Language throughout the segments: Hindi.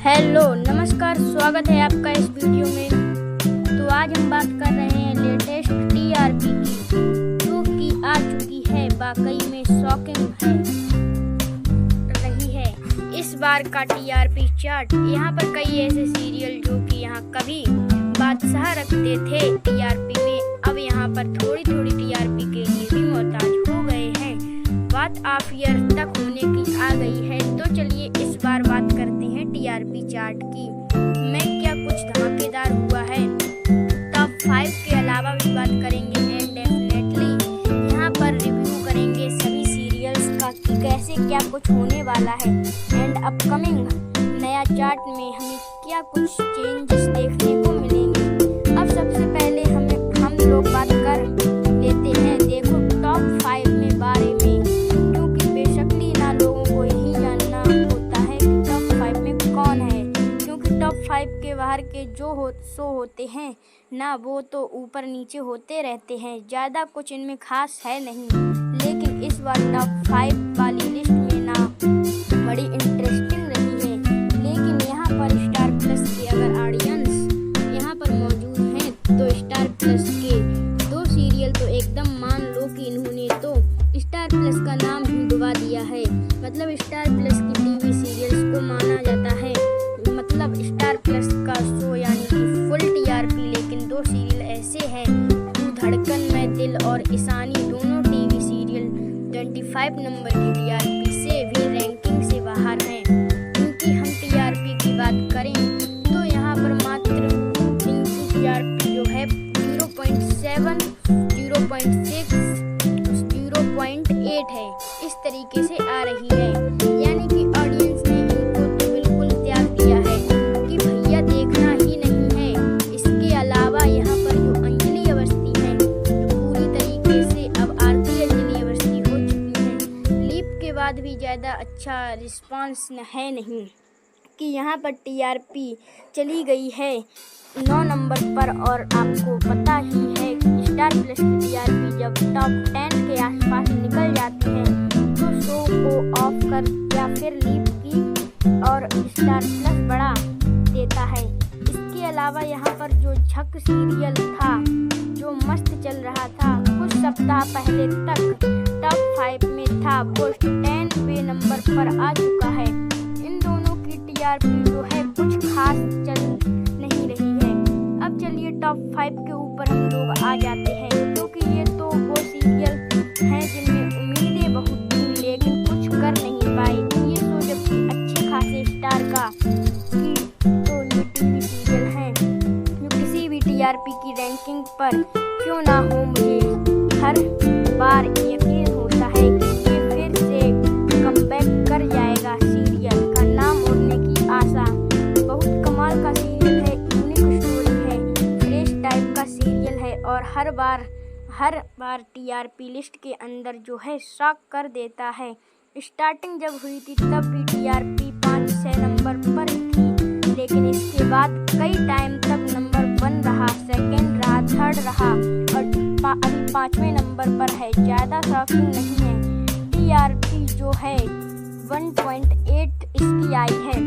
हेलो नमस्कार, स्वागत है आपका इस वीडियो में। तो आज हम बात कर रहे हैं लेटेस्ट टीआरपी की, जो कि आ चुकी है, वाकई में शॉकिंग रही है इस बार का टीआरपी चार्ट। यहाँ पर कई ऐसे सीरियल जो कि यहाँ कभी बादशाह रखते थे टीआरपी में, अब यहाँ पर थोड़ी थोड़ी टीआरपी के लिए भी मोहताज हो गए हैं। बात ऑफ ईयर तक होने की आ गई है। तो चलिए इस बार बात करते हैं टीआरपी चार्ट की में क्या कुछ धमाकेदार हुआ है। टॉप 5 के अलावा भी बात करेंगे एंड डेफिनेटली यहाँ पर रिव्यू करेंगे सभी सीरियल्स का कि कैसे क्या कुछ होने वाला है एंड अपकमिंग नया चार्ट में हमें क्या कुछ चेंजेस देखने को मिलेंगे। अब सबसे पहले हम लोग बात कर लेते हैं देखो टॉप 5 में बारे में, क्योंकि बेशकली ना लोगों को यही जानना होता है कि टॉप 5 में कौन है, क्योंकि टॉप 5 के बाहर के जो शो होते हैं ना वो तो ऊपर नीचे होते रहते हैं, ज़्यादा कुछ इनमें खास है नहीं। लेकिन इस बार टॉप 5 वाली लिस्ट में ना बड़ी इंटरेस्टिंग रही है। लेकिन यहाँ पर स्टार प्लस के अगर ऑडियंस यहाँ पर मौजूद हैं तो स्टार प्लस के दो सीरियल तो एकदम मान लो कि इन्होंने तो स्टार प्लस का नाम ही डुबा दिया है। मतलब स्टार प्लस की टीवी सीरियल्स को माना जाता है, मतलब स्टार प्लस का शो यानी कि फुल टीआरपी। लेकिन दो सीरियल ऐसे हैं, तू धड़कन में दिल और ईशानी, दोनों टीवी सीरियल 25 नंबर की टीआरपी से भी रैंकिंग से बाहर हैं। क्योंकि हम टीआरपी की बात करें तो यहाँ पर मात्र इनकी टीआरपी जो है 0.7, 0.6, 0.8 है, इस तरीके से आ रही है। यानी कि ऑडियंस ने इनको तो बिल्कुल त्याग दिया है कि भैया देखना ही नहीं है। इसके अलावा यहाँ पर जो अंजलि अवस्थी है, जो पूरी तरीके से अब आरती अंजलि अवस्थी हो चुकी है। लीप के बाद भी ज़्यादा अच्छा रिस्पांस है नहीं, कि यहाँ पर टीआरपी चली गई है 9 नंबर पर। और आपको पता ही है कि स्टार प्लस की टीआरपी जब टॉप 10 के आसपास निकल जाती है तो शो को ऑफ कर या फिर लीप की और स्टार प्लस बढ़ा देता है। इसके अलावा यहाँ पर जो झक सीरियल था जो मस्त चल रहा था, कुछ सप्ताह पहले तक टॉप 5 में था, वो 10वें नंबर पर आ चुका है। इन दोनों की टीआरपी जो है कुछ खास चल नहीं रही है। अब चलिए टॉप 5 के ऊपर हम लोग आ जाते हैं, क्योंकि ये तो वो सीरियल हैं जिनमें उम्मीदें बहुत थी लेकिन कुछ कर नहीं पाए। ये तो जबकि अच्छे खासे स्टार का की तो ये टीवी सीरियल हैं जो किसी भी टीआरपी की रैंकिंग पर क्यों ना हो, मुझे हर बार यकीन होता है कि ये फिर से कमबैक कर जाएगा। सीरियल का नाम उड़ने की आशा, बहुत कमाल का सीरियल है, यूनिक स्टोरी है, फ्रेश टाइप का सीरियल है और हर बार टीआरपी लिस्ट के अंदर जो है शॉक कर देता है। स्टार्टिंग जब हुई थी तब भी टीआरपी 5-6 नंबर पर थी, लेकिन इसके बाद कई टाइम तक नंबर 1 रहा, सेकंड रहा, थर्ड रहा और अभी 5वें नंबर पर है। ज़्यादा शॉकिंग नहीं है। टीआरपी जो है 1.8 इसकी आई है।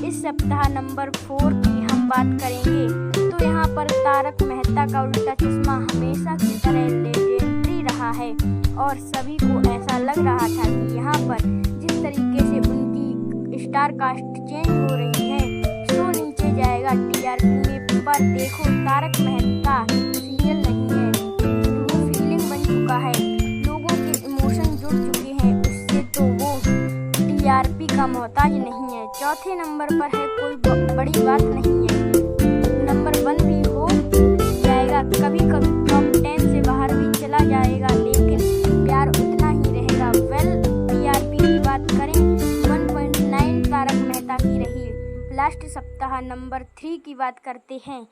इस सप्ताह नंबर 4 की हम बात करेंगे तो यहाँ पर तारक मेहता का उल्टा चश्मा हमेशा की तरह लेजेंडरी रहा है और सभी को ऐसा लग रहा था कि यहाँ पर जिस तरीके से उनकी स्टार कास्ट चेंज हो रही है, शो नीचे जाएगा टीआरपी में। पर देखो तारक मेहता सीरियल नहीं है, वो फीलिंग बन चुका है, लोगों के इमोशन जुड़ चुके हैं उससे, तो वो टीआरपी का मोहताज नहीं है। चौथे नंबर पर है, कोई बड़ी बात नहीं है, नंबर 1 भी हो जाएगा, कभी कभी टॉप 10 से बाहर भी चला जाएगा, लेकिन प्यार उतना ही रहेगा। टीआरपी की बात करें 1.9 तारक मेहता की रही। लास्ट सप्ताह नंबर 3 की बात करते हैं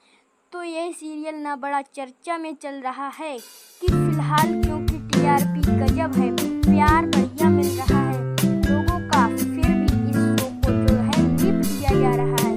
तो यह सीरियल ना बड़ा चर्चा में चल रहा है कि फिलहाल, क्योंकि टीआरपी गजब है, प्यार बढ़िया मिल रहा है लोगों का, फिर भी इस शो को जो है लिप दिया जा रहा है।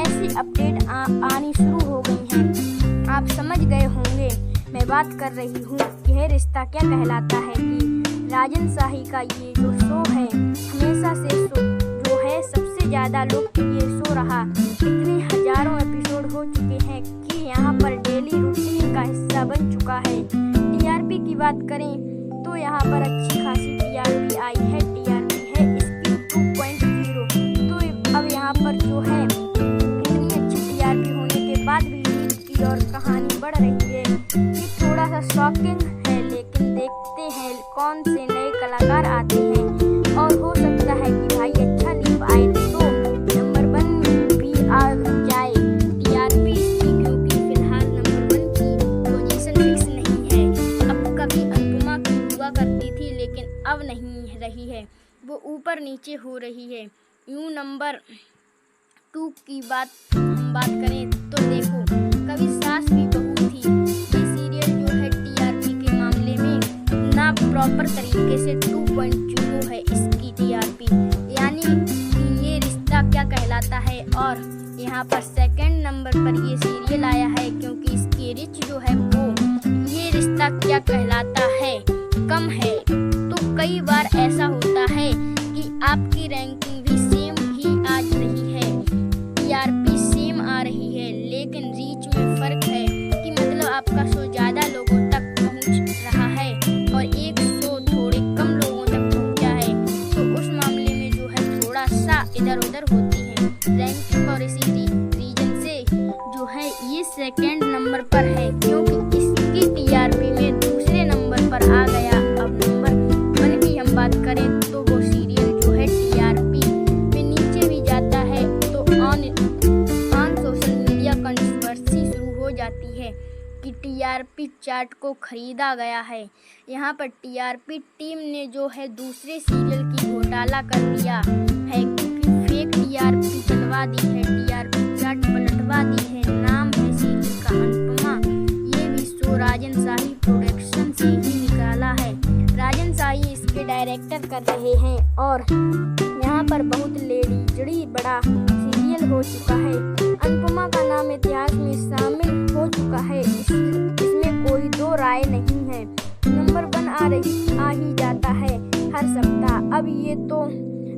ऐसी अपडेट आनी शुरू हो गई हैं। आप समझ गए होंगे मैं बात कर रही हूँ यह रिश्ता क्या कहलाता है, कि राजन शाही का ये जो शो है हमेशा से जो है सबसे ज़्यादा लोकप्रिय शो रहा। इतने हजारों एपिसोड हो चुके हैं कि यहाँ पर डेली रूटीन का हिस्सा बन चुका है। टीआरपी की बात करें तो यहाँ पर अच्छी खासी टीआरपी आई है। टीआरपी है इसकी 2.0। तो अब यहाँ पर जो है इतनी अच्छी टीआरपी होने के बाद भी लीड की और कहानी बढ़ रही है। ये थोड़ा सा शॉकिंग है, लेकिन देखते हैं कौन से नए कलाकार आते हैं और हो सकता है कि भाई अच्छा लीड आए तो नंबर 1 भी आ जाए टीआरपी इसकी, क्योंकि फिलहाल नंबर 1 की पोजीशन फिक्स नहीं है। अब कभी अनुपमा की हुआ करती थी, लेकिन अब नहीं रही है, वो ऊपर नीचे हो रही है। यूं नंबर 2 की हम बात करें तो देखो, कभी सास भी बहू थी। ये सीरियल जो है टीआरपी के मामले में ना प्रॉपर तरीके से 2.0 है इसकी टीआरपी, यानी कि ये रिश्ता क्या कहलाता है। और यहाँ पर सेकंड नंबर पर ये सीरियल आया है, क्योंकि इसकी रीच जो है वो ये रिश्ता क्या कहलाता है कम है। तो कई बार ऐसा होता है कि आपकी रैंकिंग भी सेम ही आ रही है, टीआरपी सेम आ रही है, लेकिन रीच में फर्क है कि मतलब आपका शो ज़्यादा लोगों तक पहुंच रहा है और एक शो थोड़े कम लोगों तक पहुंचा है, तो उस मामले में जो है थोड़ा सा इधर उधर होती है रैंकिंग। और इसी रीजन से जो है ये सेकंड नंबर पर है, क्योंकि इसकी टीआरपी में दूसरे नंबर पर आ गया। अब नंबर 1 की हम बात करें तो वो सीरियल जो है टीआरपी में नीचे भी जाता है, तो ऑन सोशल मीडिया कंट्रोवर्सी शुरू हो जाती है कि टीआरपी चार्ट को खरीदा गया है। यहाँ पर टीआरपी टीम ने जो है दूसरे सीरियल की घोटाला कर दिया है, क्योंकि फेक टीआरपी चलवा दी है, टीआरपी चार्ट पलटवा दी है। नाम है सीरियल का अनुपमा। ये भी शो राजन शाही प्रोडक्शन से ही निकाला है। राजन शाही इसके डायरेक्टर कर रहे हैं और यहाँ पर बहुत लेडीजड़ी बड़ा सीरियल हो चुका है। अनुपमा का नाम इतिहास में शामिल हो चुका है, इसमें कोई दो राय नहीं है। नंबर 1 आ ही जाता है हर सप्ताह। अब ये तो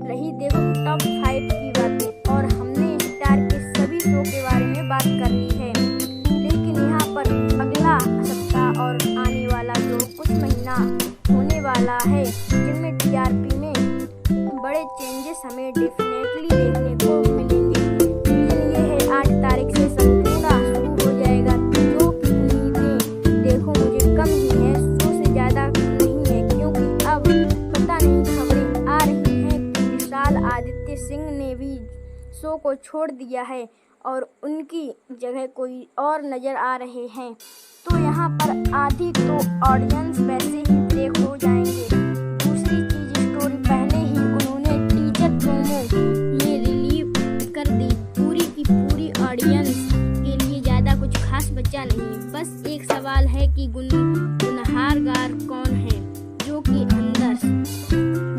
रही देखो टॉप 5 की बातें, और हमने स्टार के सभी शो के बारे में बात कर ली है, लेकिन यहाँ पर अगला सप्ताह और आने वाला जो कुछ महीना होने वाला है, जिनमें टीआरपी में बड़े चेंजेस हमें डेफिनेटली देखने को मिलेंगे। ये है 8 तारीख से संपूर्ण शुरू हो जाएगा, जो कि उम्मीदें देखो मुझे कम ही है, शो से ज़्यादा नहीं है, क्योंकि अब पता नहीं खबरें आ रही हैं कि विशाल आदित्य सिंह ने भी शो को छोड़ दिया है और उनकी जगह कोई और नज़र आ रहे हैं। तो यहाँ पर आधी तो ऑडियंस वैसे ही ब्रेक हो जाएंगे। दूसरी चीज़, स्टोरी पहले ही उन्होंने टीजर प्रोमो ये रिलीव कर दी। पूरी की पूरी ऑडियंस के लिए ज़्यादा कुछ खास बचा नहीं। बस एक सवाल है कि गुनहगार कौन है, जो कि अंदर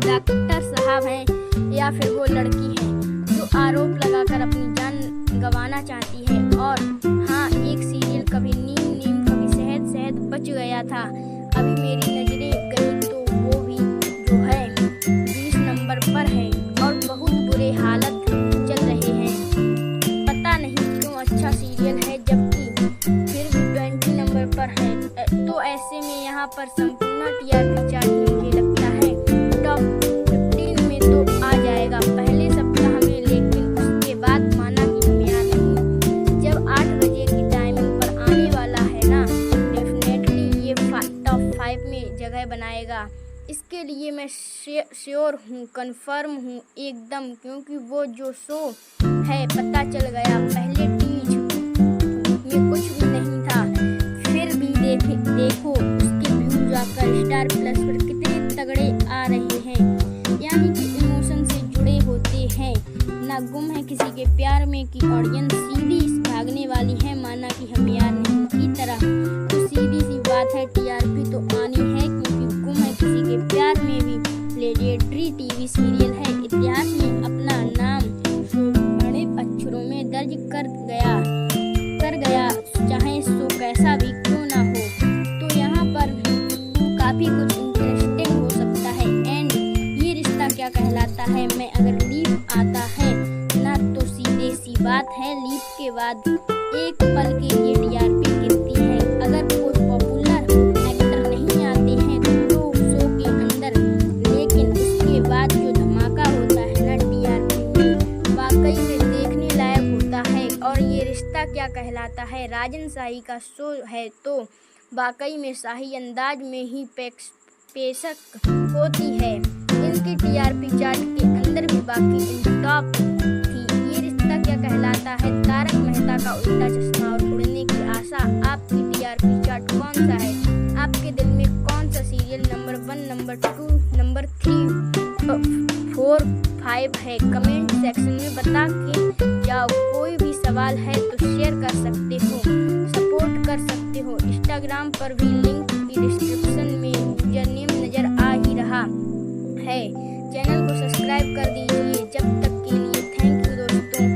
डॉक्टर साहब हैं या फिर वो लड़की है जो आरोप लगाकर अपनी जान गंवाना चाहती है। और हाँ, एक सीरियल कभी नीम कभी शहद बच गया था, अभी मेरी नजरें गई तो वो भी जो है 20 नंबर पर है और बहुत बुरे हालत चल रहे हैं। पता नहीं क्यों अच्छा सीरियल है जबकि फिर भी 20 नंबर पर है। तो ऐसे में यहाँ पर संपूर्ण टीआरपी चार्ट मुझे लगता है टॉप 15 में तो आ जाएगा पहले सप्ताह में, लेकिन उसके बाद माना कि हम यहाँ नहीं, जब 8 बजे की टाइमिंग पर आने वाला है ना, डेफिनेटली ये टॉप 5 में जगह बनाएगा। इसके लिए मैं श्योर हूँ, कन्फर्म हूँ एकदम, क्योंकि वो जो शो है पता चल गया पहले टीज में कुछ भी नहीं था, फिर भी देखो उसके व्यू जाकर स्टार प्लस पर कितने तगड़े आ रहे हैं। यानी कि इमोशन से जुड़े होते हैं ना, गुम है किसी के प्यार में कि ऑडियंस सीधी भागने वाली है माना कि हम यार नहीं की तरह। तो सीधी सी बात है, टीआरपी तो आनी है, क्योंकि गुम है किसी के प्यार में भी लेजेंडरी टीवी सीरियल है। इतिहास में अपना नाम बड़े अक्षरों में दर्ज कर गया, चाहे शो कैसा भी क्यों ना हो। तो यहाँ पर काफ़ी कुछ इंटरेस्टिंग हो सकता है। एंड ये रिश्ता क्या कहलाता है मैं अगर लीव आता है बात है लीप के बाद एक पल के लिए टीआरपी गिरती है। अगर कोई पॉपुलर एक्टर नहीं आते हैं तो शो के अंदर, लेकिन उसके बाद जो धमाका होता है ना टीआरपी में, वाकई में देखने लायक होता है। और ये रिश्ता क्या कहलाता है राजन शाही का शो है तो वाकई में शाही अंदाज में ही पेशक होती है। इनकी टीआरपी चार्ट के अंदर भी बाकी टॉप थी। ये रिश्ता क्या कहलाता है, तारक मेहता का उल्टा चश्मा और उड़ने की आशा। आपकी टीआरपी चार्ट कौन सा है? आपके दिल में कौन सा सीरियल नंबर 1, नंबर 2, नंबर 3, 4, 5 है? कमेंट सेक्शन में बता के जाओ। कोई भी सवाल है तो शेयर कर सकते हो, सपोर्ट कर सकते हो। इंस्टाग्राम पर भी लिंक की डिस्क्रिप्शन में यूजर नेम नजर आ ही रहा है। चैनल को सब्सक्राइब कर दीजिए। जब तक